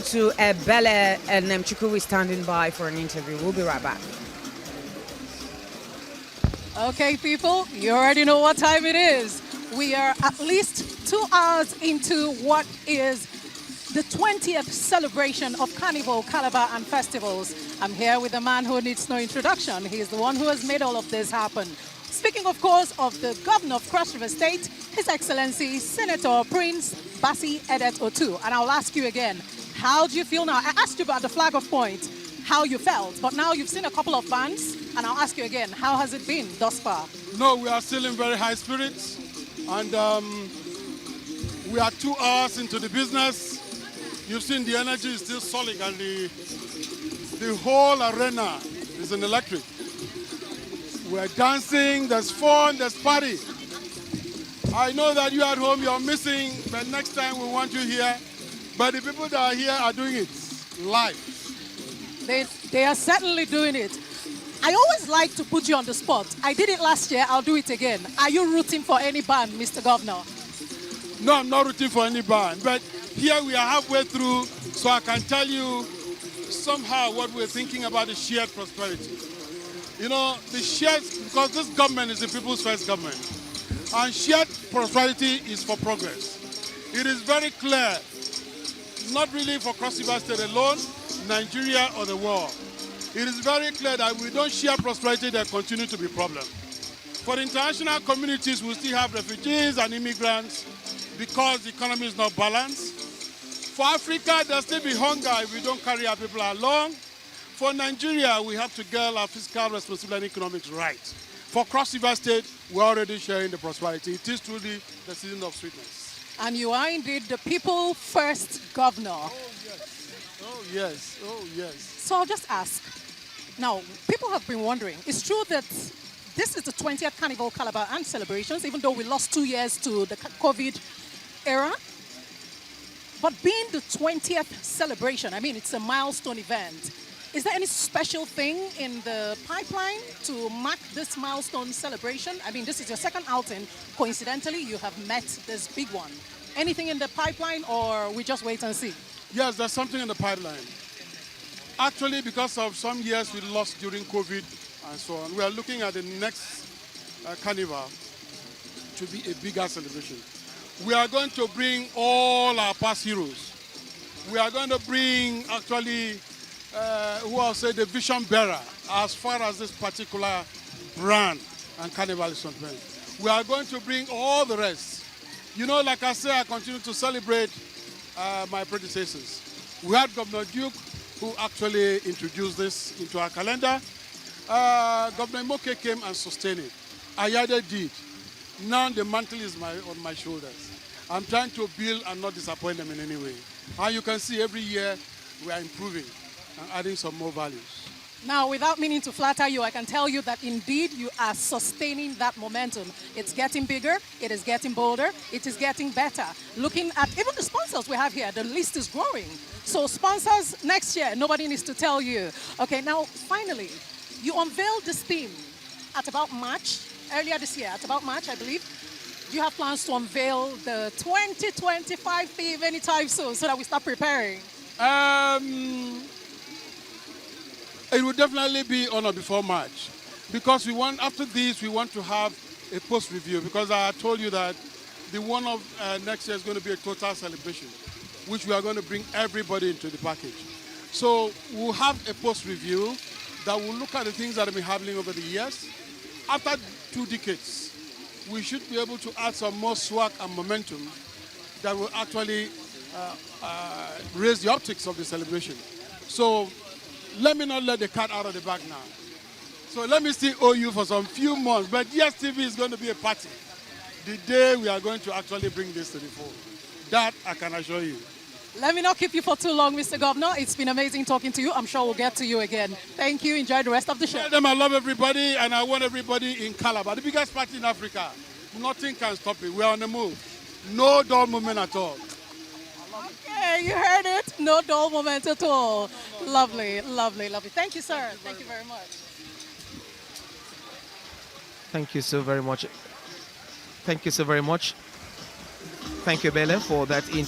To Ebele Enemchukwu is standing by for an interview. We'll be right back. Okay, people, you already know what time it is. We are at least 2 hours into what is the 20th celebration of Carnival Calabar and festivals. I'm here with a man who needs no introduction. He is the one who has made all of this happen. Speaking, of course, of the governor of Cross River State, His Excellency Senator Prince Bassey Edet Otu. And I'll ask you again, how do you feel now? I asked you about the flag of point, how you felt, but now you've seen a couple of bands, and I'll ask you again, how has it been thus far? No, we are still in very high spirits, and we are 2 hours into the business. You've seen the energy is still solid, and the whole arena is an electric. We're dancing, there's fun, there's party. I know that you at home, you're missing, but next time we want you here. But the people that are here are doing it live. They are certainly doing it. I always like to put you on the spot. I did it last year, I'll do it again. Are you rooting for any band, Mr. Governor? No, I'm not rooting for any band, but here we are halfway through, so I can tell you somehow what we're thinking about the shared prosperity. You know, the shared, because this government is the people's first government, and shared prosperity is for progress. It is very clear, not really for Cross River State alone, Nigeria or the world. It is very clear that if we don't share prosperity, there continue to be problems. For the international communities, we still have refugees and immigrants because the economy is not balanced. For Africa, there'll still be hunger if we don't carry our people along. For Nigeria, we have to get our fiscal responsibility and economics right. For Cross River State, we're already sharing the prosperity. It is truly the season of sweetness. And you are indeed the people first governor. Oh, yes. Oh, yes. Oh, yes. So I'll just ask. Now, people have been wondering, it's true that this is the 20th Carnival Calabar and celebrations, even though we lost 2 years to the COVID era. But being the 20th celebration, I mean, it's a milestone event. Is there any special thing in the pipeline to mark this milestone celebration? I mean, this is your second outing. Coincidentally, you have met this big one. Anything in the pipeline, or we just wait and see? Yes, there's something in the pipeline. Actually, because of some years we lost during COVID and so on, we are looking at the next carnival to be a bigger celebration. We are going to bring all our past heroes. We are going to bring actually who I'll say the vision bearer as far as this particular brand and carnival is concerned. We are going to bring all the rest. You know, like I say, I continue to celebrate my predecessors. We had Governor Duke, who actually introduced this into our calendar. Governor Imoke came and sustained it. Ayade did. Now the mantle is on my shoulders. I'm trying to build and not disappoint them in any way. And you can see every year we are improving and adding some more values. Now, without meaning to flatter you, I can tell you that indeed you are sustaining that momentum. It's getting bigger, it is getting bolder, it is getting better. Looking at even the sponsors we have here, the list is growing. So sponsors next year, nobody needs to tell you. Okay, now finally, you unveiled this theme at about March, earlier this year, at about March, I believe. Do you have plans to unveil the 2025 theme anytime soon so that we start preparing? It will definitely be on or before March, because we want, after this, we want to have a post-review, because I told you that the one of next year is going to be a total celebration, which we are going to bring everybody into the package. So we'll have a post-review that will look at the things that have been happening over the years. After 2 decades, we should be able to add some more swag and momentum that will actually raise the optics of the celebration. So let me not let the cat out of the bag now. So let me still owe you for some few months, but DSTV is going to be a party the day we are going to actually bring this to the fold. That I can assure you. Let me not keep you for too long, Mr. Governor. It's been amazing talking to you. I'm sure we'll get to you again. Thank you. Enjoy the rest of the show. Tell them I love everybody, and I want everybody in Calabar, the biggest party in Africa. Nothing can stop it. We're on the move. No dull movement at all. Okay, you heard it. No dull moment at all. Lovely, lovely, lovely. Thank you, sir. Thank you very much. Thank you so very much. Thank you so very much. Thank you, Ebele, for that interview.